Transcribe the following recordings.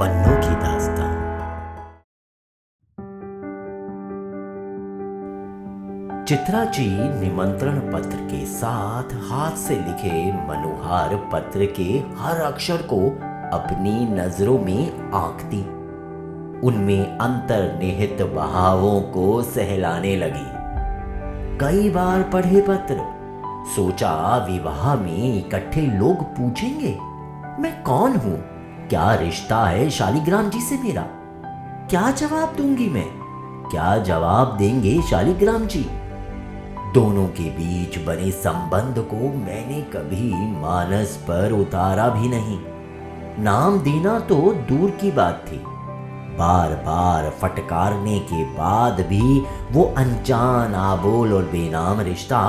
पन्नों की दास्तां। चित्रा जी निमंत्रण पत्र के साथ हाथ से लिखे मनोहार पत्र के हर अक्षर को अपनी नजरों में आंकती, उनमें अंतर्निहित भावों को सहलाने लगी। कई बार पढ़े पत्र, सोचा विवाह में इकट्ठे लोग पूछेंगे मैं कौन हूं, क्या रिश्ता है शालिग्राम जी से मेरा। क्या जवाब दूंगी मैं, क्या जवाब देंगे शालिग्राम जी। दोनों के बीच बने संबंध को मैंने कभी मानस पर उतारा भी नहीं। नाम देना तो दूर की बात थी, बार बार फटकारने के बाद भी वो अनजान, आबोल और बेनाम रिश्ता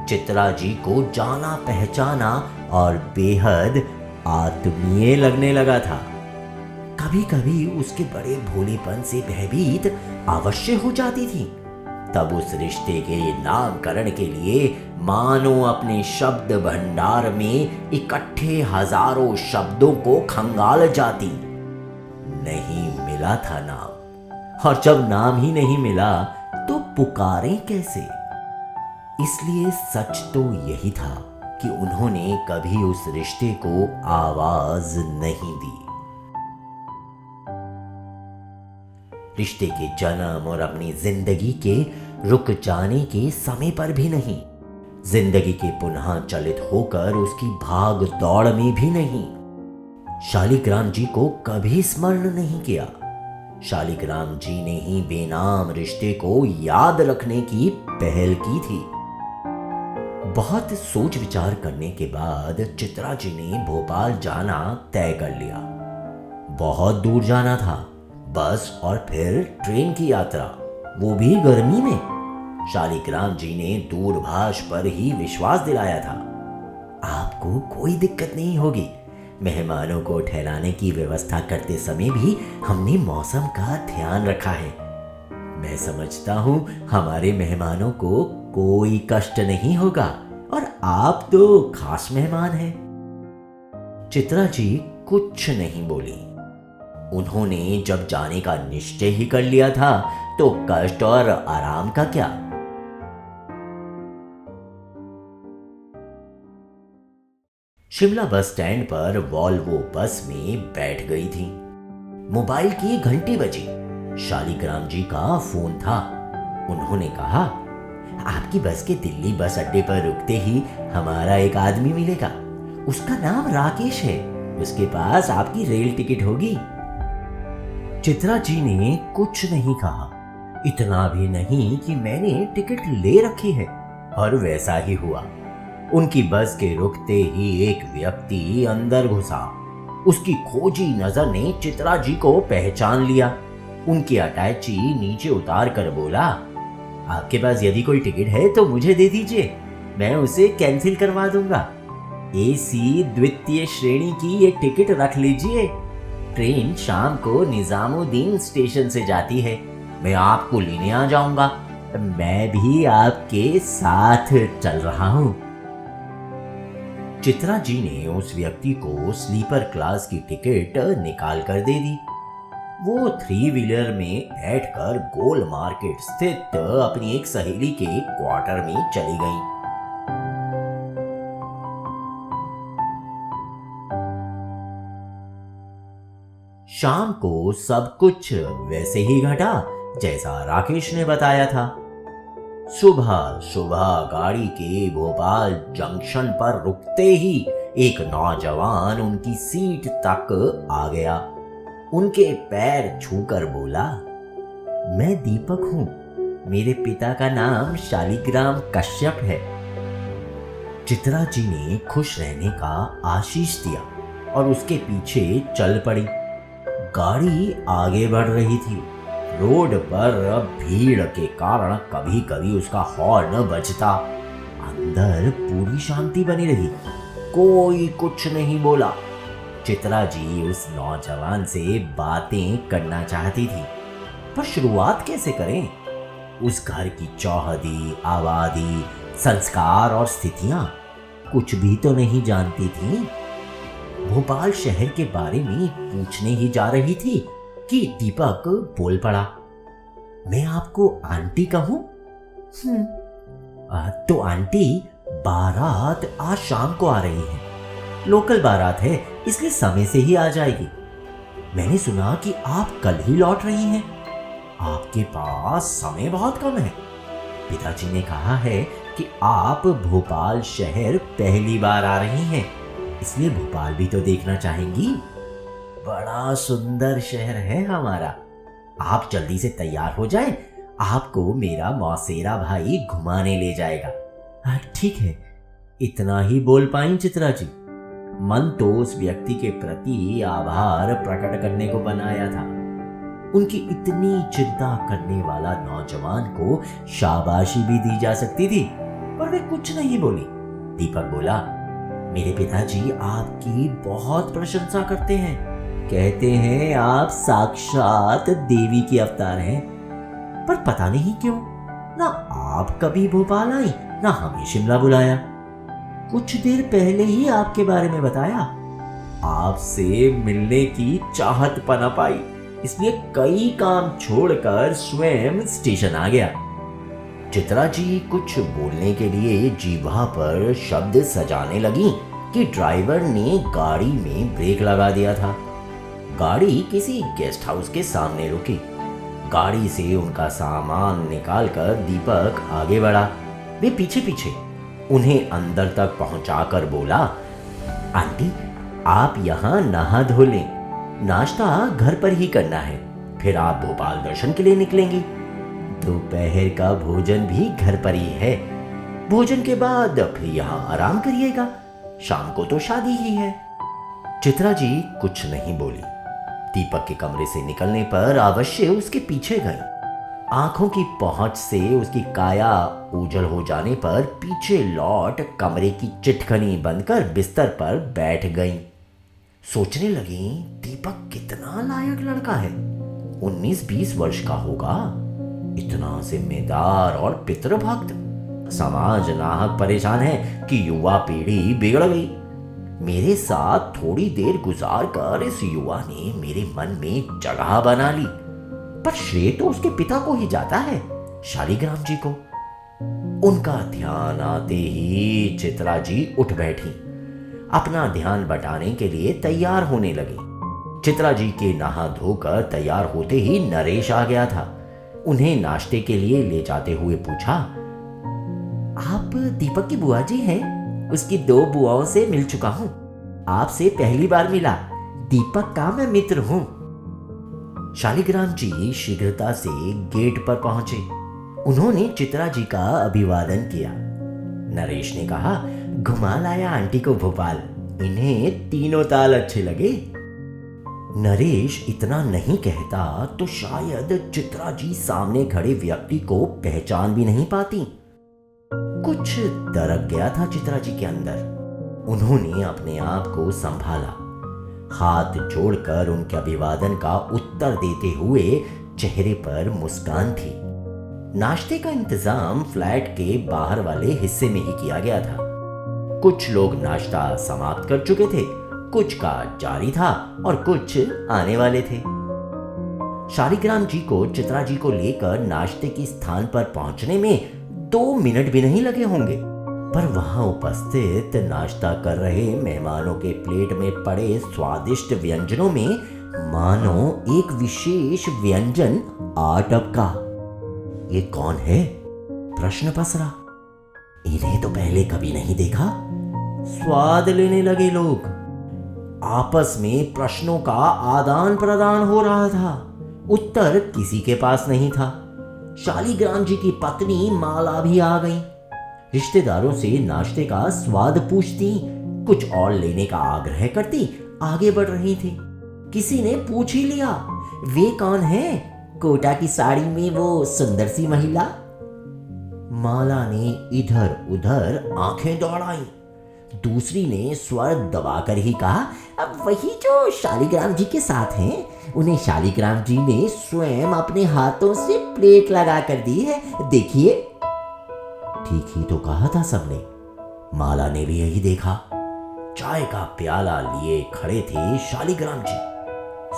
चित्रा जी को जाना पहचाना और बेहद आत्मीय लगने लगा था। कभी कभी उसके बड़े भोलेपन से भयभीत अवश्य हो जाती थी। तब उस रिश्ते के नामकरण के लिए मानो अपने शब्द भंडार में इकट्ठे हजारों शब्दों को खंगाल जाती। नहीं मिला था नाम, और जब नाम ही नहीं मिला तो पुकारें कैसे। इसलिए सच तो यही था कि उन्होंने कभी उस रिश्ते को आवाज नहीं दी। रिश्ते के जन्म और अपनी जिंदगी के रुक जाने के समय पर भी नहीं, जिंदगी के पुनः चलित होकर उसकी भाग दौड़ में भी नहीं। शालिग्राम जी को कभी स्मरण नहीं किया। शालिग्राम जी ने ही बेनाम रिश्ते को याद रखने की पहल की थी। बहुत सोच विचार करने के बाद चित्रा जी ने भोपाल जाना तय कर लिया। बहुत दूर जाना था, बस और फिर ट्रेन की यात्रा, वो भी गर्मी में। शालिग्राम जी ने दूरभाष पर ही विश्वास दिलाया था, आपको कोई दिक्कत नहीं होगी। मेहमानों को ठहराने की व्यवस्था करते समय भी हमने मौसम का ध्यान रखा है। मैं समझता हूं हमारे मेहमानों को कोई कष्ट नहीं होगा, और आप तो खास मेहमान हैं। चित्रा जी कुछ नहीं बोली। उन्होंने जब जाने का निश्चय ही कर लिया था तो कष्ट और आराम का क्या। शिमला बस स्टैंड पर वॉल्वो बस में बैठ गई थी। मोबाइल की घंटी बजी। शालिग्राम जी का फोन था। उन्होंने कहा, आपकी बस के दिल्ली बस अड्डे पर रुकते ही हमारा एक आदमी मिलेगा। उसका नाम राकेश है। उसके पास आपकी रेल टिकट होगी। चित्रा जी ने कुछ नहीं कहा, इतना भी नहीं कि मैंने टिकट ले रखी है। और वैसा ही हुआ। उनकी बस के रुकते ही एक व्यक्ति अंदर घुसा। उसकी खोजी नजर ने चित्रा जी को पहचान लिया। उनकी अटैची नीचे उतार कर बोला, आपके पास यदि कोई टिकट है तो मुझे दे दीजिए, मैं उसे कैंसिल करवा दूंगा। एसी द्वितीय श्रेणी की ये टिकट रख लीजिए। ट्रेन शाम को निजामुद्दीन स्टेशन से जाती है। मैं आपको लेने आ जाऊंगा। मैं भी आपके साथ चल रहा हूं। चित्रा जी ने उस व्यक्ति को स्लीपर क्लास की टिकट निकाल कर दे दी। वो 3 व्हीलर में बैठकर गोल मार्केट स्थित अपनी एक सहेली के क्वार्टर में चली गई। शाम को सब कुछ वैसे ही घटा जैसा राकेश ने बताया था। सुबह सुबह गाड़ी के भोपाल जंक्शन पर रुकते ही एक नौजवान उनकी सीट तक आ गया। उनके पैर छूकर बोला, मैं दीपक हूं। मेरे पिता का नाम शालिग्राम कश्यप है। चित्रा जी ने खुश रहने का आशीष दिया और उसके पीछे चल पड़ी। गाड़ी आगे बढ़ रही थी। रोड पर भीड़ के कारण कभी कभी उसका हॉर्न बजता। अंदर पूरी शांति बनी रही। कोई कुछ नहीं बोला। चित्रा जी उस नौजवान से बातें करना चाहती थी, पर शुरुआत कैसे करें। उस घर की चौहदी, आबादी, संस्कार और स्थितियां कुछ भी तो नहीं जानती थी। भोपाल शहर के बारे में पूछने ही जा रही थी कि दीपक बोल पड़ा, मैं आपको आंटी कहूं? तो आंटी, बारात आज शाम को आ रही है। लोकल बारात है, इसलिए समय से ही आ जाएगी। मैंने सुना कि आप कल ही लौट रही हैं। आपके पास समय बहुत कम है। पिताजी ने कहा है कि आप भोपाल शहर पहली बार आ रही हैं, इसलिए भोपाल भी तो देखना चाहेंगी। बड़ा सुंदर शहर है हमारा। आप जल्दी से तैयार हो जाएं, आपको मेरा मौसेरा भाई घुमाने ले जाएगा। ठीक है, इतना ही बोल पाई चित्रा जी। मन तो उस व्यक्ति के प्रति आभार प्रकट करने को बनाया था। उनकी इतनी चिंता करने वाला नौजवान को शाबाशी भी दी जा सकती थी, पर वे कुछ नहीं बोली। दीपक बोला, मेरे पिताजी आपकी बहुत प्रशंसा करते हैं, कहते हैं आप साक्षात देवी के अवतार हैं। पर पता नहीं क्यों ना आप कभी भोपाल आई, ना हमें शिमला बुलाया। कुछ देर पहले ही आपके बारे में बताया। आपसे मिलने की चाहत पनप आई, इसलिए कई काम छोड़कर स्वयं स्टेशन आ गया। चित्रा जी कुछ बोलने के लिए जीवा पर शब्द सजाने लगी कि ड्राइवर ने गाड़ी में ब्रेक लगा दिया था। गाड़ी किसी गेस्ट हाउस के सामने रुकी। गाड़ी से उनका सामान निकालकर दीपक आगे बढ़ा। वे पीछे पीछे उन्हें अंदर तक पहुंचाकर बोला, आंटी, आप यहाँ नहा धो लें, नाश्ता घर पर ही करना है, फिर आप भोपाल दर्शन के लिए निकलेंगी। दोपहर का भोजन भी घर पर ही है। भोजन के बाद फिर यहाँ आराम करिएगा, शाम को तो शादी ही है। चित्रा जी कुछ नहीं बोली। दीपक के कमरे से निकलने पर अवश्य उसके पीछे गई। आंखों की पहुंच से उसकी काया ओझल हो जाने पर पीछे लौट कमरे की चिटखनी बंद कर बिस्तर पर बैठ गई। सोचने लगी, दीपक कितना लायक लड़का है। 19-20 वर्ष का होगा, इतना जिम्मेदार और पितृभक्त। समाज नाहक परेशान है कि युवा पीढ़ी बिगड़ गई। मेरे साथ थोड़ी देर गुजार कर इस युवा ने मेरे मन में जगह बना ली, पर श्रेय तो उसके पिता को ही जाता है, शालिग्राम जी को। उनका ध्यान आते ही चित्रा जी उठ बैठी, अपना ध्यान बटाने के लिए तैयार होने लगी। चित्रा जी के नहा धोकर तैयार होते ही नरेश आ गया था। उन्हें नाश्ते के लिए ले जाते हुए पूछा, आप दीपक की बुआ जी हैं? उसकी 2 बुआओं से मिल चुका हूं, आपसे पहली बार मिला। दीपक का मैं मित्र हूं। शालिग्राम जी शीघ्रता से गेट पर पहुंचे। उन्होंने चित्रा जी का अभिवादन किया। नरेश ने कहा, घुमा लाया आंटी को भोपाल, इन्हें तीनों ताल अच्छे लगे। नरेश इतना नहीं कहता तो शायद चित्रा जी सामने खड़े व्यक्ति को पहचान भी नहीं पाती। कुछ दरक गया था चित्रा जी के अंदर। उन्होंने अपने आप को संभाला, हाथ जोड़कर उनके अभिवादन का उत्तर देते हुए चेहरे पर मुस्कान थी। नाश्ते का इंतजाम फ्लैट के बाहर वाले हिस्से में ही किया गया था। कुछ लोग नाश्ता समाप्त कर चुके थे, कुछ का जारी था और कुछ आने वाले थे। शालिग्राम जी को चित्रा जी को लेकर नाश्ते के स्थान पर पहुंचने में 2 मिनट भी नहीं लगे होंगे, पर वहां उपस्थित नाश्ता कर रहे मेहमानों के प्लेट में पड़े स्वादिष्ट व्यंजनों में मानो एक विशेष व्यंजन आ टपका। ये कौन है? प्रश्न पसरा। इन्हें तो पहले कभी नहीं देखा। स्वाद लेने लगे लोग। आपस में प्रश्नों का आदान प्रदान हो रहा था। उत्तर किसी के पास नहीं था। शालिग्राम जी की पत्नी माला भी आ गई। रिश्तेदारों से नाश्ते का स्वाद पूछती, कुछ और लेने का आग्रह करती आगे बढ़ रही थी। किसी ने पूछ ही लिया, वे कौन है? कोटा की साड़ी में वो सुंदर सी महिला। माला ने इधर उधर आंखें दौड़ाई। दूसरी ने स्वर दबाकर ही कहा, अब वही जो शालिग्राम जी के साथ हैं। उन्हें शालिग्राम जी ने स्वयं अपने हाथों से प्लेट लगा कर दी है, देखिए। ठीक ही तो कहा था सबने। माला ने भी यही देखा। चाय का प्याला लिए खड़े थे शालिग्राम जी।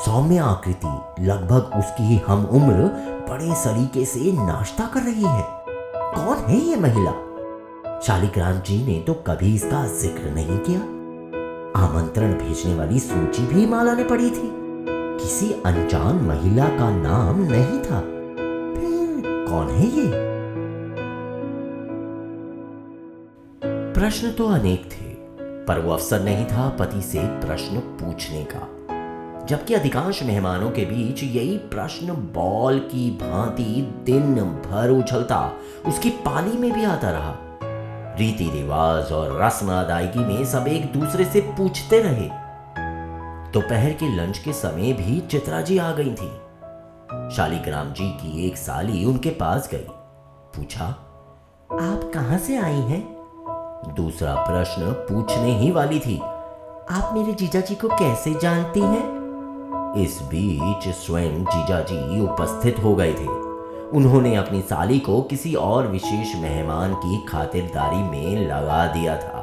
सौम्य आकृति, लगभग उसकी हम उम्र, बड़े सलीके से नाश्ता कर रही है। कौन है ये महिला? शालिग्राम जी ने तो कभी इसका जिक्र नहीं किया। आमंत्रण भेजने वाली सूची भी माला ने पढ़ी थी। किसी अनजान महिला का नाम नहीं था। फिर कौन है ये? प्रश्न तो अनेक थे, पर वो अवसर नहीं था पति से प्रश्न पूछने का। जबकि अधिकांश मेहमानों के बीच यही प्रश्न बॉल की भांति दिन भर उछलता उसकी पाली में भी आता रहा। रीति रिवाज और रस्म अदायगी में सब एक दूसरे से पूछते रहे। दोपहर के लंच के समय भी चित्रा जी आ गई थी। शालिग्राम जी की एक साली उनके पास गई। पूछा, आप कहां से आई हैं? दूसरा प्रश्न पूछने ही वाली थी, आप मेरे जीजा जी को कैसे जानती हैं? इस बीच स्वयं जीजा जी उपस्थित हो गए थे। उन्होंने अपनी साली को किसी और विशेष मेहमान की खातिरदारी में लगा दिया था।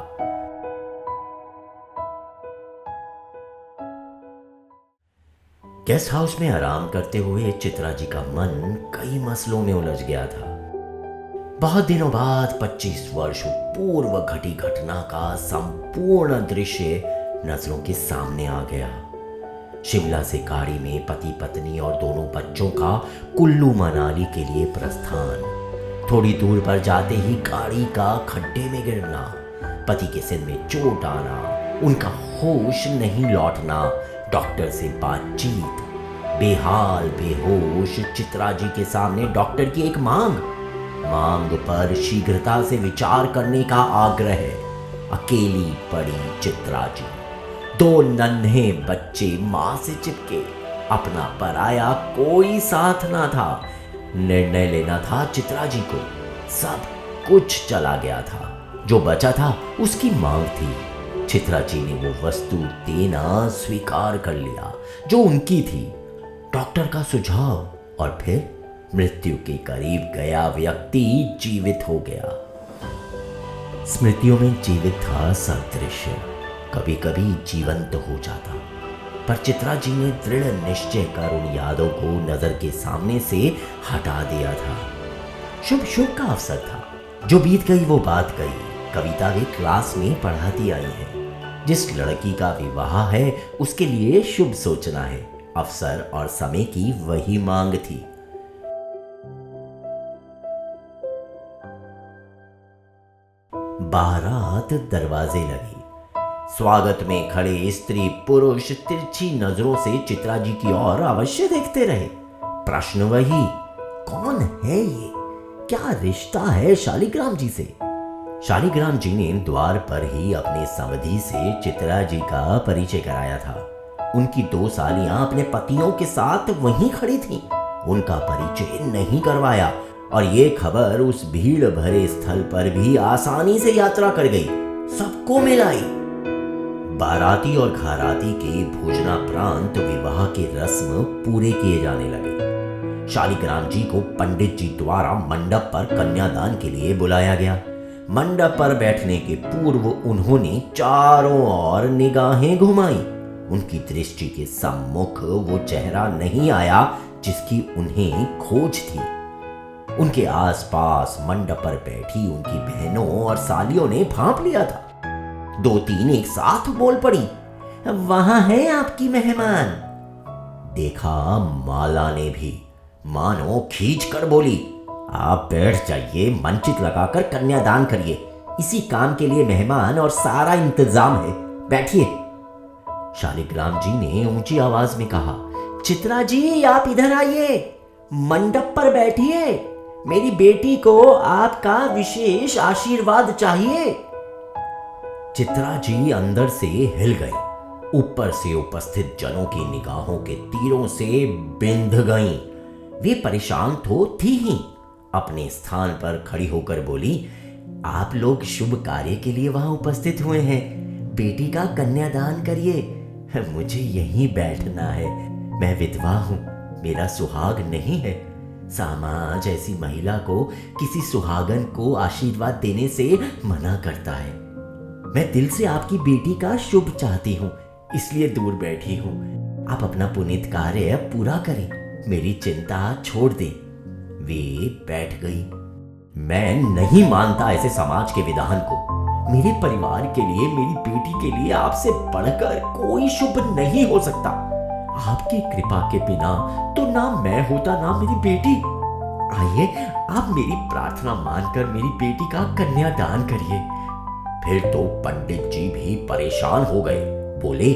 गेस्ट हाउस में आराम करते हुए चित्रा जी का मन कई मसलों में उलझ गया था। बहुत दिनों बाद 25 वर्ष पूर्व घटी घटना का संपूर्ण दृश्य नजरों के सामने आ गया। शिमला से गाड़ी में पति पत्नी और दोनों बच्चों का कुल्लू मनाली के लिए प्रस्थान। थोड़ी दूर पर जाते ही गाड़ी का खड्डे में गिरना, पति के सिर में चोट आना, उनका होश नहीं लौटना, डॉक्टर से बातचीत, बेहाल बेहोश चित्रा जी के सामने डॉक्टर की एक मांग पर शीघ्रता से विचार करने का आग्रह। अकेली पड़ी चित्रा जी, 2 नन्हे बच्चे मां से चिपके, अपना पराया कोई साथ ना था। निर्णय लेना था चित्रा जी को। सब कुछ चला गया था, जो बचा था उसकी मांग थी। चित्रा जी ने वो वस्तु देना स्वीकार कर लिया जो उनकी थी, डॉक्टर का सुझाव, और फिर मृत्यु के करीब गया व्यक्ति जीवित हो गया। स्मृतियों में जीवित था सब दृश्य, कभी कभी जीवंत हो जाता, पर चित्रा जी ने दृढ़ निश्चय कर उन यादों को नजर के सामने से हटा दिया था। शुभ का अवसर था, जो बीत गई वो बात गई। कविता वे क्लास में पढ़ाती आई है। जिस लड़की का विवाह है उसके लिए शुभ सोचना है। अवसर और समय की वही मांग थी। बारात दरवाजे लगी। स्वागत में खड़े स्त्री पुरुष तिरछी नजरों से चित्रा जी की ओर अवश्य देखते रहे। प्रश्न वही, कौन है ये? क्या रिश्ता है शालिग्राम जी से? शालिग्राम जी ने द्वार पर ही अपने समधी से चित्रा जी का परिचय कराया था। उनकी 2 सालियां अपने पतियों के साथ वहीं खड़ी थीं। उनका परिचय नहीं करवाया और ये खबर उस भीड़ भरे स्थल पर भी आसानी से यात्रा कर गई, सबको मिलाई। बाराती और घराती के भोजनाप्रांत विवाह के रस्म पूरे किए जाने लगे। शालिग्राम जी को पंडित जी द्वारा मंडप पर कन्यादान के लिए बुलाया गया। मंडप पर बैठने के पूर्व उन्होंने चारों ओर निगाहें घुमाई। उनकी दृष्टि के सम्मुख वो चेहरा नहीं आया जिसकी उन्हें खोज थी। उनके आसपास मंडप पर बैठी उनकी बहनों और सालियों ने भांप लिया था। 2-3 एक साथ बोल पड़ी, वहां है आपकी मेहमान। देखा माला ने भी, मानो खींच कर बोली, आप बैठ जाइए, मंचित लगाकर कन्यादान करिए। इसी काम के लिए मेहमान और सारा इंतजाम है, बैठिए। शालिग्राम जी ने ऊंची आवाज में कहा, चित्रा जी आप इधर आइए, मंडप पर बैठिए। मेरी बेटी को आपका विशेष आशीर्वाद चाहिए। चित्रा जी अंदर से हिल गई, ऊपर से उपस्थित जनों की निगाहों के तीरों से बिंध गईं। वे परेशान तो थी ही। अपने स्थान पर खड़ी होकर बोली, आप लोग शुभ कार्य के लिए वहां उपस्थित हुए हैं, बेटी का कन्यादान करिए। मुझे यहीं बैठना है, मैं विधवा हूं, मेरा सुहाग नहीं है। समाज ऐसी महिला को किसी सुहागन को आशीर्वाद देने से मना करता है। मैं दिल से आपकी बेटी का शुभ चाहती हूँ, इसलिए दूर बैठी हूँ। आप अपना पुनीत कार्य पूरा करें, मेरी चिंता छोड़ दें। वे बैठ गई। मैं नहीं मानता ऐसे समाज के विधान को। मेरे परिवार के लिए, मेरी बेटी के लिए आपसे बढ़कर कोई शुभ नहीं हो सकता। आपकी कृपा के बिना तो ना मैं होता, ना मेरी बेटी। आइए, आप मेरी प्रार्थना मानकर मेरी बेटी का कन्यादान करिए। फिर तो पंडित जी भी परेशान हो गए। बोले,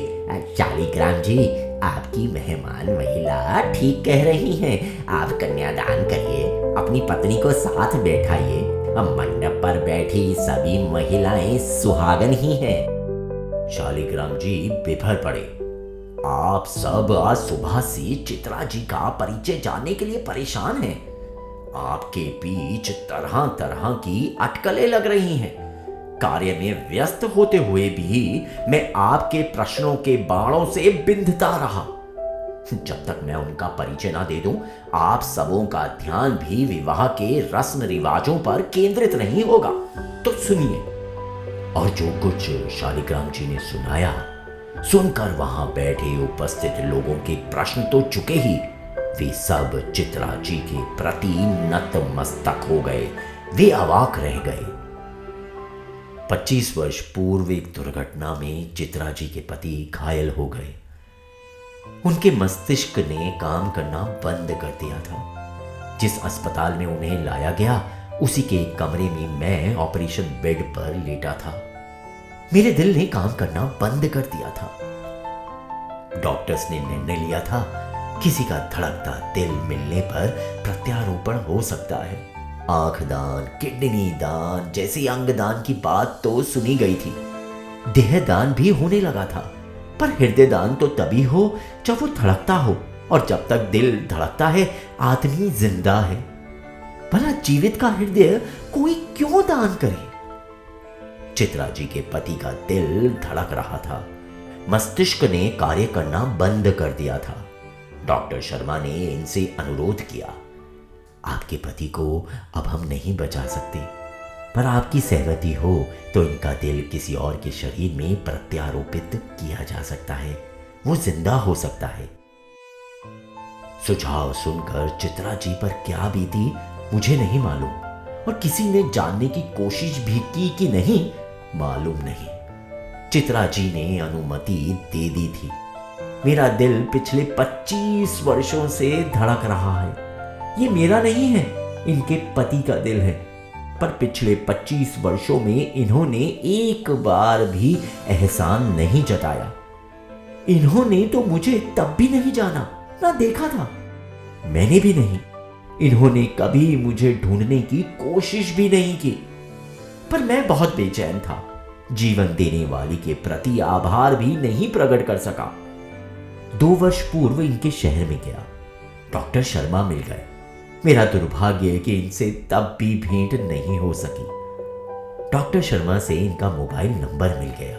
शालिग्राम जी, आपकी मेहमान महिला ठीक कह रही हैं। आप कन्यादान करिए, अपनी पत्नी को साथ बैठाइए। मंडप पर बैठी सभी महिलाएं सुहागन ही हैं। शालिग्राम जी बिभर पड़े। आप सब आज सुबह से चित्रा जी का परिचय जानने के लिए परेशान हैं। आपके बीच तरह तरह की अटकलें लग रही हैं। कार्य में व्यस्त होते हुए भी मैं आपके प्रश्नों के बाणों से बिंधता रहा। जब तक मैं उनका परिचय ना दे दूं, आप सबों का ध्यान भी विवाह के रस्म रिवाजों पर केंद्रित नहीं होगा। तो सुनिए। और जो कुछ शालिग्राम जी ने सुनाया, सुनकर वहां बैठे उपस्थित लोगों के प्रश्न तो चुके ही, वे सब चित्रा जी के प्रति नतमस्तक हो गए। वे अवाक रह गए। 25 वर्ष पूर्व एक दुर्घटना में चित्रा जी के पति घायल हो गए। उनके मस्तिष्क ने काम करना बंद कर दिया था। जिस अस्पताल में उन्हें लाया गया, उसी के कमरे में मैं ऑपरेशन बेड पर लेटा था। मेरे दिल ने काम करना बंद कर दिया था। डॉक्टर्स ने निर्णय लिया था, किसी का धड़कता दिल मिलने पर प्रत्यारोपण हो सकता है। आंख दान, किडनी दान जैसे अंग दान की बात तो सुनी गई थी। देह दान भी होने लगा था, पर हृदय दान तो तभी हो जब वो धड़कता हो, और जब तक दिल धड़कता है आदमी जिंदा है। भला जीवित का हृदय कोई क्यों दान करे? चित्रा जी के पति का दिल धड़क रहा था। मस्तिष्क ने कार्य करना बंद कर दिया था। डॉक्टर शर्मा ने इनसे अनुरोध किया, आपके पति को अब हम नहीं बचा सकते, पर आपकी सहमति हो तो इनका दिल किसी और के शरीर में प्रत्यारोपित किया जा सकता है। वो जिंदा हो सकता है। सुझाव सुनकर चित्रा जी पर क्या बीती मुझे नहीं मालूम, और किसी ने जानने की कोशिश भी की कि नहीं मालूम नहीं। चित्रा जी ने अनुमति दे दी थी। मेरा दिल पिछले 25 वर्षों से धड़क रहा है। ये मेरा नहीं है, इनके पति का दिल है। पर पिछले 25 वर्षों में इन्होंने एक बार भी एहसान नहीं जताया। इन्होंने तो मुझे तब भी नहीं जाना, ना देखा था। मैंने भी नहीं। इन्होंने कभी मुझे ढूंढने की कोशिश भी नहीं की। पर मैं बहुत बेचैन था। जीवन देने वाली के प्रति आभार भी नहीं प्रकट कर सका। 2 वर्ष पूर्व इनके शहर में गया। डॉक्टर शर्मा मिल गए। मेरा दुर्भाग्य है कि इनसे तब भी भेंट नहीं हो सकी। डॉक्टर शर्मा से इनका मोबाइल नंबर मिल गया।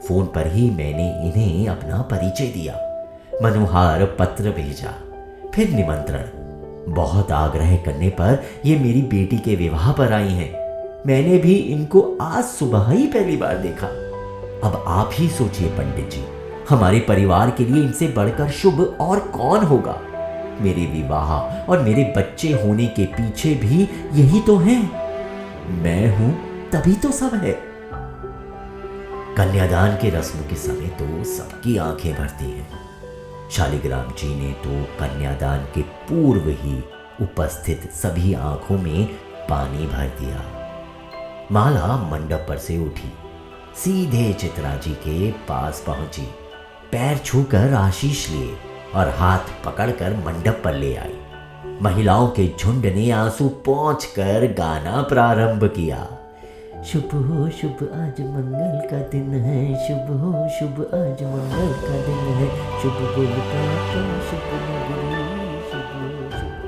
फोन पर ही मैंने इन्हें अपना परिचय दिया, मनोहार पत्र भेजा, फिर निमंत्रण। बहुत आग्रह करने पर ये मेरी बेटी के विवाह पर आई हैं। मैंने भी इनको आज सुबह ही पहली बार देखा। अब आप ही सोचिए पंडित जी, हमारे परिवार के लिए इनसे बढ़कर शुभ और कौन होगा? मेरे विवाह और मेरे बच्चे होने के पीछे भी यही तो है। मैं हूं तभी तो सब है। कन्यादान के रस्म के समय तो सबकी आंखें भरती हैं। शालिग्राम जी ने तो कन्यादान के पूर्व ही उपस्थित सभी आंखों में पानी भर दिया। माला मंडप पर से उठी, सीधे चित्रा जी के पास पहुंची, पैर छूकर आशीष लिए और हाथ पकड़कर मंडप पर ले आई। महिलाओं के झुंड ने आंसू पोंछकर गाना प्रारंभ किया। शुभ हो शुभ आज मंगल का दिन है, शुभ हो शुभ आज मंगल का दिन है, शुभ बोल पापा शुभ नगरी, शुभ हो शुभ।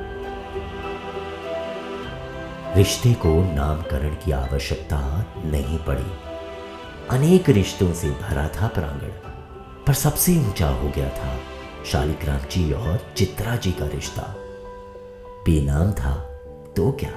रिश्ते को नामकरण की आवश्यकता नहीं पड़ी। अनेक रिश्तों से भरा था प्रांगण, पर सबसे ऊंचा हो गया था शालिग्राम जी और चित्रा जी का रिश्ता। बेनाम था तो क्या,